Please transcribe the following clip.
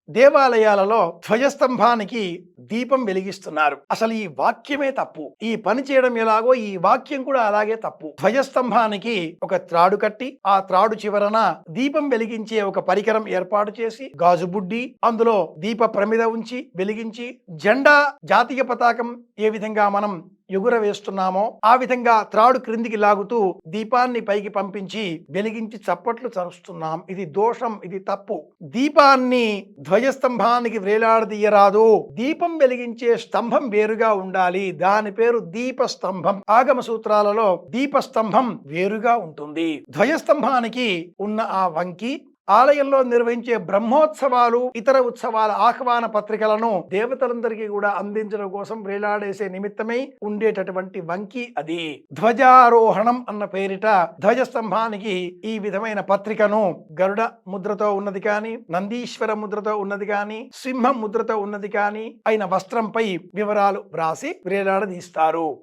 దేవాలయాలలో ధ్వజస్తంభానికి దీపం వెలిగిస్తున్నారు. అసలు ఈ వాక్యమే తప్పు. ఈ పని చేయడం ఎలాగో ఈ వాక్యం కూడా అలాగే తప్పు. ధ్వజస్తంభానికి ఒక త్రాడు కట్టి ఆ త్రాడు చివరన దీపం వెలిగించే ఒక పరికరం ఏర్పాటు చేసి గాజు బుడ్డి అందులో దీప ప్రమిద ఉంచి వెలిగించి జెండా జాతీయ పతాకం ఏ విధంగా మనం ఎగురవేస్తున్నామో ఆ విధంగా త్రాడు క్రిందికి లాగుతూ దీపాన్ని పైకి పంపించి వెలిగించి చప్పట్లు చరుస్తున్నాం. ఇది దోషం, ఇది తప్పు. దీపాన్ని ధ్వజస్తంభానికి వేలాడదీయరాదు. దీపం వెలిగించే స్తంభం వేరుగా ఉండాలి. దాని పేరు దీపస్తంభం. ఆగమ సూత్రాలలో దీపస్తంభం వేరుగా ఉంటుంది. ధ్వజస్తంభానికి ఉన్న ఆ వంకి ఆలయంలో నిర్వహించే బ్రహ్మోత్సవాలు ఇతర ఉత్సవాల ఆహ్వాన పత్రికలను దేవతలందరికీ కూడా అందించడం కోసం వేలాడేసే నిమిత్తమై ఉండేటటువంటి వంకి అది. ధ్వజారోహణం అన్న పేరిట ధ్వజస్తంభానికి ఈ విధమైన పత్రికను గరుడ ముద్రతో ఉన్నది కానీ, నందీశ్వర ముద్రతో ఉన్నది కానీ, సింహం ముద్రతో ఉన్నది కానీ అయిన వస్త్రంపై వివరాలు వ్రాసి వేలాడదీస్తారు.